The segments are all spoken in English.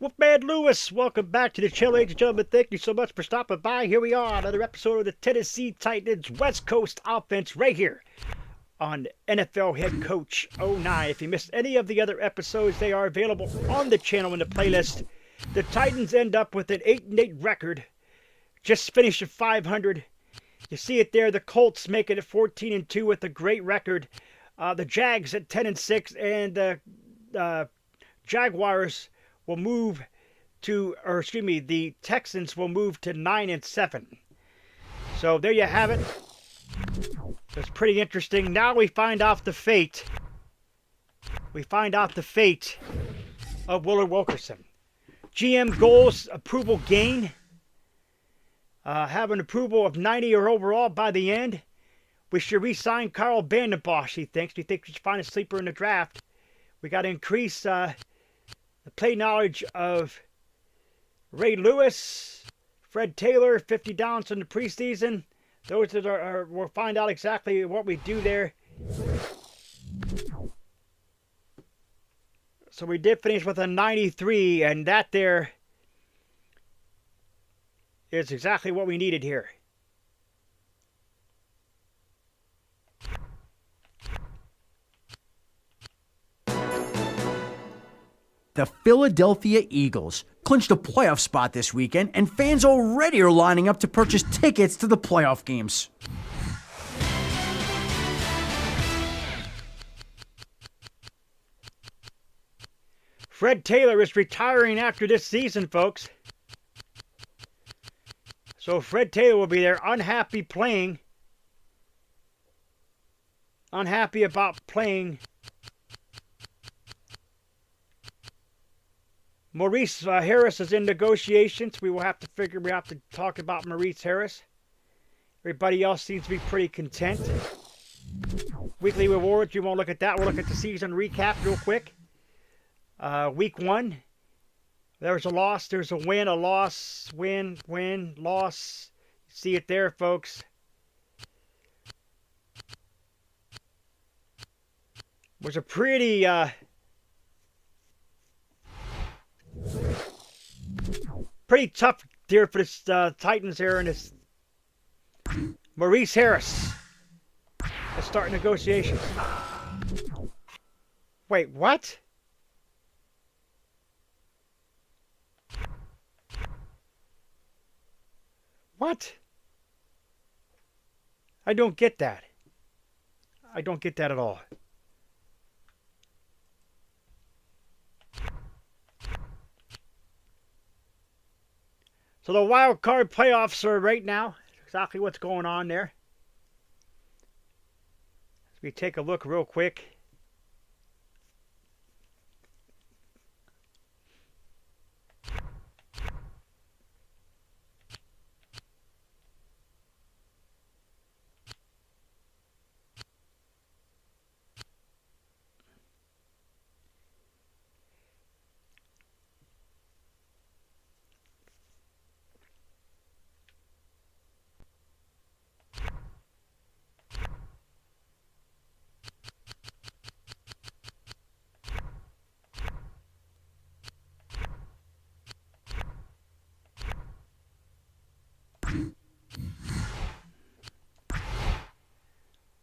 Wolfman Lewis, welcome back to the channel, ladies and gentlemen. Thank you so much for stopping by. Here we are, another episode of the Tennessee Titans West Coast Offense right here on NFL Head Coach 09. If you missed any of the other episodes, they are available on the channel in the playlist. The Titans end up with an 8-8 record, just finished at 500. You see it there, the Colts making it 14-2 with a great record. The Jags at 10-6, and the Jaguars will move to, the Texans will move to 9-7. So there you have it. It's pretty interesting. Now we find out the fate. We find out the fate of Willard Wilkerson. GM goals approval gain. Have an approval of 90 or overall by the end. We should re-sign Carl Vandenbosch, he thinks. We think we should find a sleeper in the draft. We got to increase the play knowledge of Ray Lewis, Fred Taylor, 50 downs in the preseason. Those that are we'll find out exactly what we do there. So we did finish with a 93, and that there is exactly what we needed here. The Philadelphia Eagles clinched a playoff spot this weekend, and fans already are lining up to purchase tickets to the playoff games. Fred Taylor is retiring after this season, folks. So Fred Taylor will be there, unhappy about playing. Maurice Harris is in negotiations. We have to talk about Maurice Harris. Everybody else seems to be pretty content. Weekly rewards, we won't look at that. We'll look at the season recap real quick. Week 1. There's a loss, there's a win, a loss, win, loss. See it there, folks. It was a pretty tough year for the Titans here in this. Maurice Harris. Let's start negotiations. Wait, what? What? I don't get that. I don't get that at all. So the wild card playoffs are right now. Exactly what's going on there. As we take a look real quick.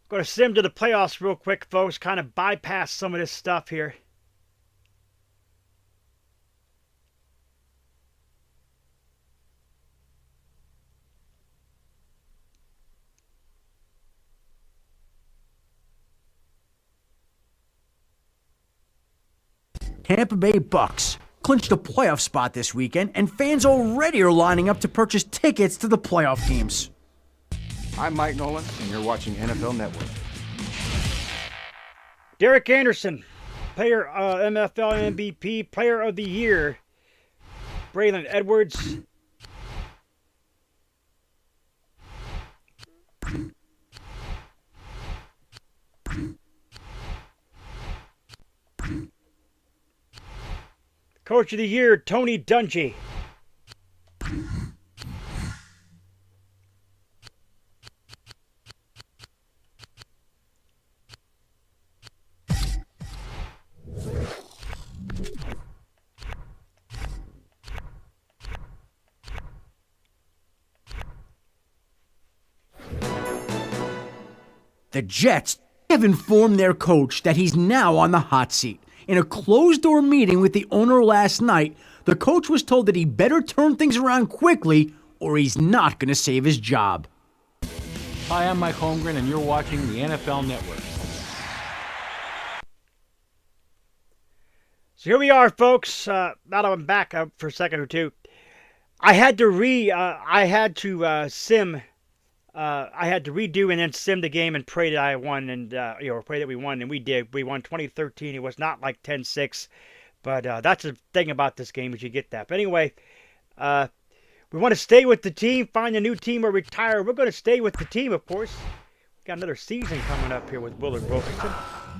Going to sim to the playoffs real quick, folks. Kind of bypass some of this stuff here. Tampa Bay Bucks clinched a playoff spot this weekend, and fans already are lining up to purchase tickets to the playoff games. I'm Mike Nolan, and you're watching NFL Network. Derek Anderson, player MFL MVP, player of the year. Braylon Edwards. Coach of the year, Tony Dungy. The Jets have informed their coach that he's now on the hot seat. In a closed-door meeting with the owner last night, the coach was told that he better turn things around quickly or he's not going to save his job. Hi, I'm Mike Holmgren, and you're watching the NFL Network. So here we are, folks. Now that I'm back for a second or two, I had to redo and then sim the game and pray that I won and pray that we won, and we did. We won 2013. It was not like 10-6, but that's the thing about this game is you get that. But anyway, we want to stay with the team, find a new team, or retire. We're going to stay with the team, of course. We got another season coming up here with Willard Wilkerson.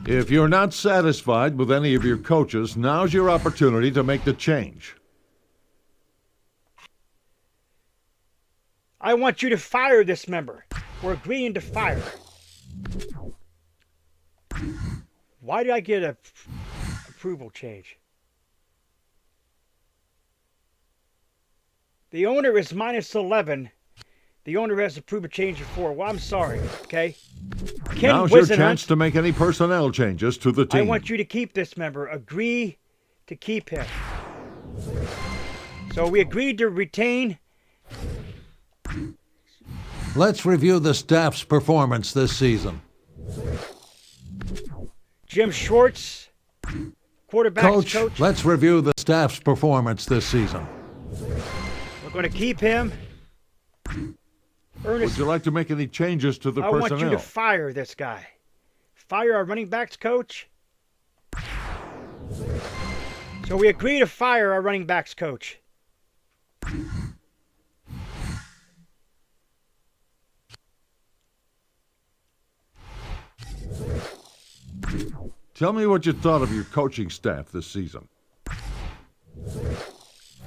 If you're not satisfied with any of your coaches, now's your opportunity to make the change. I want you to fire this member. We're agreeing to fire. Why did I get a approval change? The owner is minus 11. The owner has approved a change of 4. Well, I'm sorry, okay? Now's your chance to make any personnel changes to the team. I want you to keep this member. Agree to keep him. So we agreed to retain. Let's review the staff's performance this season. Jim Schwartz, quarterback's coach. Let's review the staff's performance this season. We're going to keep him. Would you like to make any changes to the personnel? I want you to fire this guy. Fire our running backs coach. So we agree to fire our running backs coach. Tell me what you thought of your coaching staff this season. I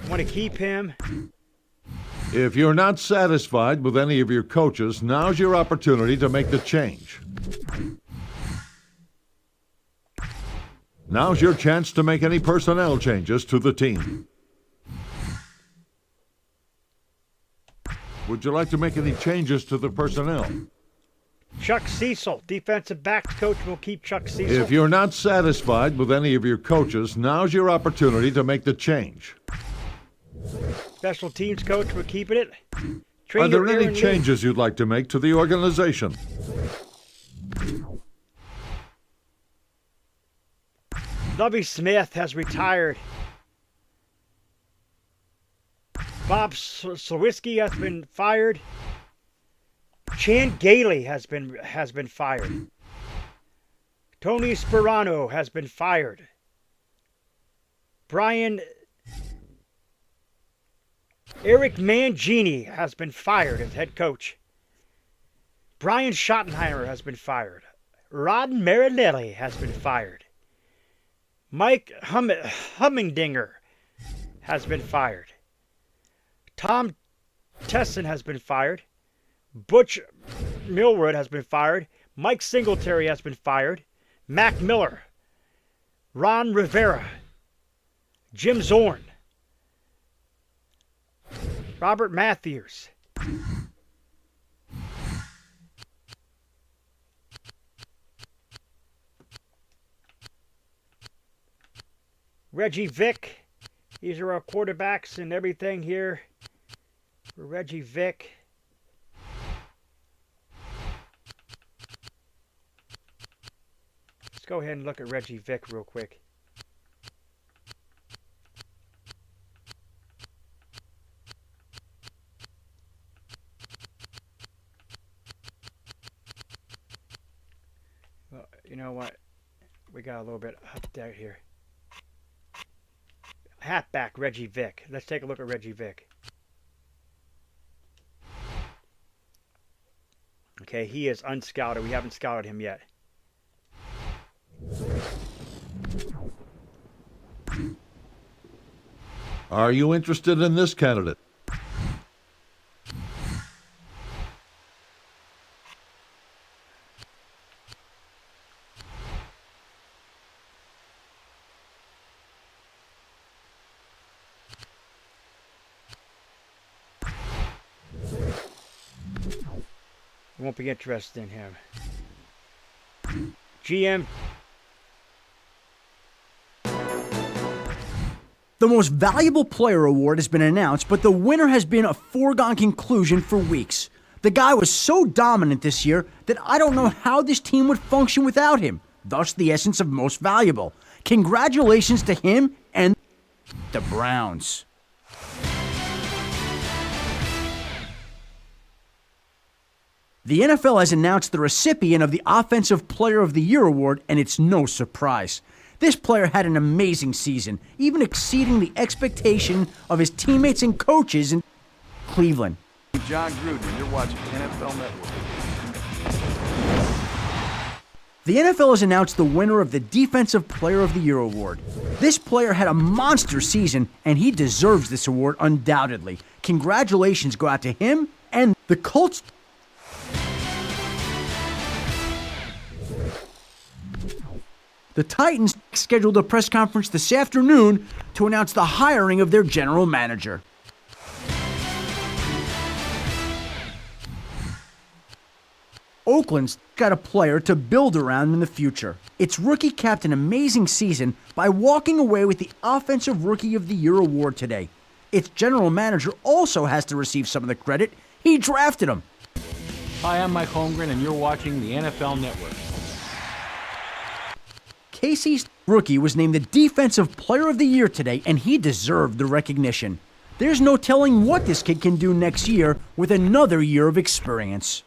want to keep him. If you're not satisfied with any of your coaches, now's your opportunity to make the change. Now's your chance to make any personnel changes to the team. Would you like to make any changes to the personnel? Chuck Cecil, defensive backs coach, will keep Chuck Cecil. If you're not satisfied with any of your coaches, now's your opportunity to make the change. Special teams coach, we're keeping it. Are there any changes you'd like to make to the organization? Lovie Smith has retired. Bob Slowinski has been fired. Chan Gailey has been fired. Tony Sperano has been fired. Eric Mangini has been fired as head coach. Brian Schottenheimer has been fired. Rod Marinelli has been fired. Mike Hummindinger has been fired. Tom Tesson has been fired. Butch Millward has been fired. Mike Singletary has been fired. Mac Miller. Ron Rivera. Jim Zorn. Robert Matthews. Reggie Vick. These are our quarterbacks and everything here for Reggie Vick. Let's go ahead and look at Reggie Vick real quick. Well, you know what? We got a little bit up there here. Halfback Reggie Vick. Let's take a look at Reggie Vick. Okay, he is unscouted. We haven't scouted him yet. Are you interested in this candidate? Won't be interested in him. GM. The Most Valuable Player award has been announced, but the winner has been a foregone conclusion for weeks. The guy was so dominant this year that I don't know how this team would function without him, thus the essence of Most Valuable. Congratulations to him and the Browns. The NFL has announced the recipient of the Offensive Player of the Year award, and it's no surprise. This player had an amazing season, even exceeding the expectation of his teammates and coaches in Cleveland. John Gruden, you're watching NFL Network. The NFL has announced the winner of the Defensive Player of the Year award. This player had a monster season, and he deserves this award undoubtedly. Congratulations go out to him and the Colts. The Titans scheduled a press conference this afternoon to announce the hiring of their general manager. Oakland's got a player to build around in the future. Its rookie capped an amazing season by walking away with the Offensive Rookie of the Year award today. Its general manager also has to receive some of the credit. He drafted him. Hi, I'm Mike Holmgren, and you're watching the NFL Network. Casey's rookie was named the Defensive Player of the Year today, and he deserved the recognition. There's no telling what this kid can do next year with another year of experience.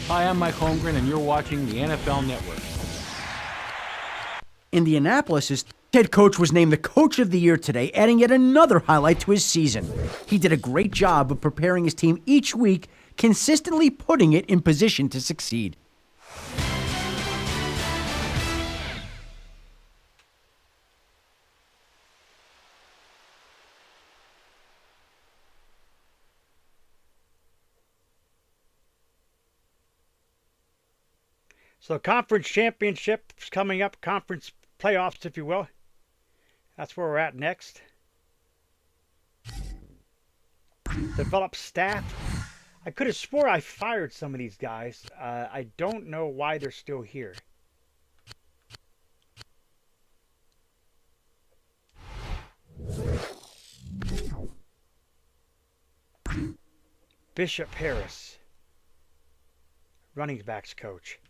Hi, I'm Mike Holmgren, and you're watching the NFL Network. Indianapolis' head coach was named the Coach of the Year today, adding yet another highlight to his season. He did a great job of preparing his team each week, consistently putting it in position to succeed. So conference championships coming up, conference playoffs, if you will. That's where we're at next. Develop staff. I could have swore I fired some of these guys. I don't know why they're still here. Bishop Harris, running backs coach.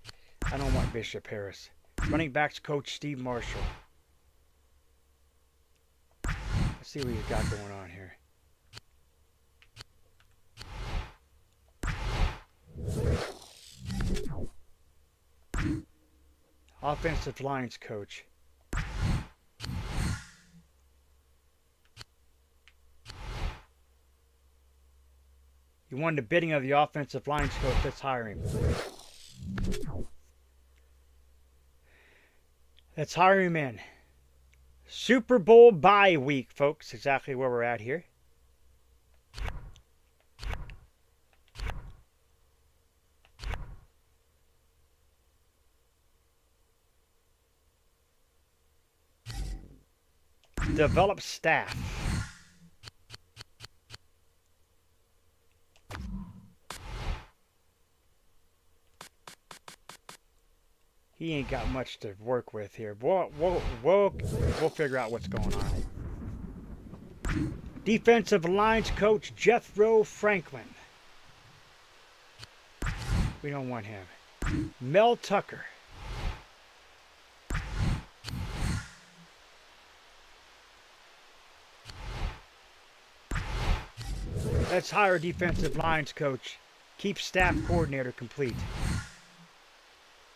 I don't want Bishop Harris. Running backs coach Steve Marshall. Let's see what he's got going on here. Offensive lines coach. You won the bidding of the offensive lines coach. Let's hire him. Let's hire him in. Super Bowl bye week, folks. Exactly where we're at here. Develop staff. He ain't got much to work with here. We'll figure out what's going on. Defensive lines coach Jethro Franklin. We don't want him. Mel Tucker. Let's hire defensive lines coach. Keep staff coordinator complete.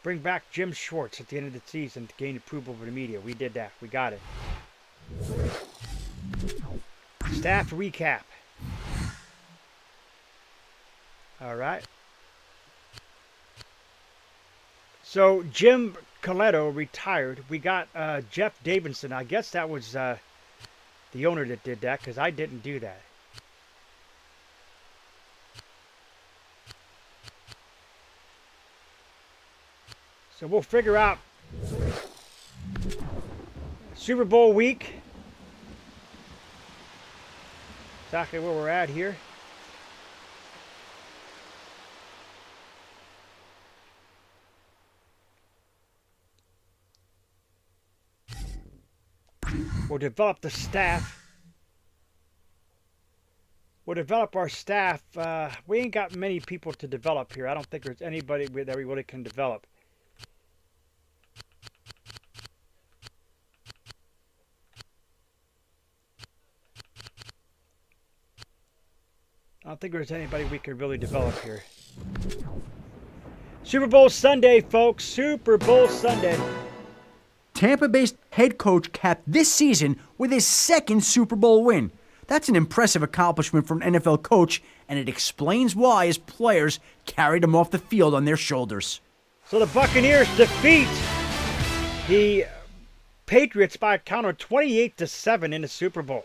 Bring back Jim Schwartz at the end of the season to gain approval of the media. We did that. We got it. Staff recap. All right. So Jim Coletto retired. We got Jeff Davidson. I guess that was the owner that did that because I didn't do that. So we'll figure out Super Bowl week. Exactly where we're at here. We'll develop the staff. We'll develop our staff. We ain't got many people to develop here. I don't think there's anybody that we really can develop. I don't think there's anybody we can really develop here. Super Bowl Sunday, folks. Super Bowl Sunday. Tampa Bay's head coach capped this season with his second Super Bowl win. That's an impressive accomplishment for an NFL coach, and it explains why his players carried him off the field on their shoulders. So the Buccaneers defeat the Patriots by a count of 28-7 in the Super Bowl.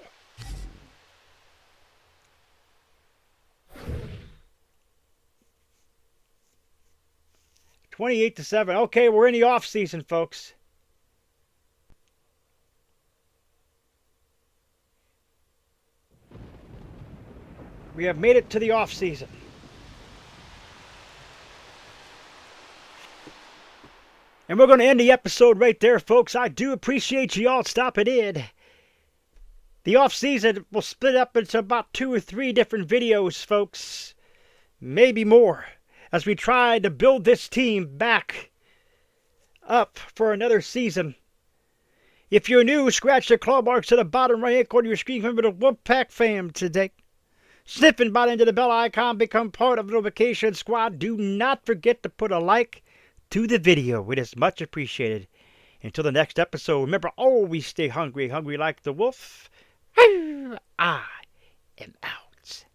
$28-7. Okay, we're in the off season, folks. We have made it to the off season. And we're going to end the episode right there, folks. I do appreciate you all stopping in. The off season will split up into about 2 or 3 different videos, folks. Maybe more. As we try to build this team back up for another season. If you're new, scratch the claw marks at the bottom right-hand corner of your screen. Remember the Wolfpack fam today. Sniffing bot into the bell icon. Become part of the notification squad. Do not forget to put a like to the video. It is much appreciated. Until the next episode, remember, always stay hungry. Hungry like the wolf. Ah.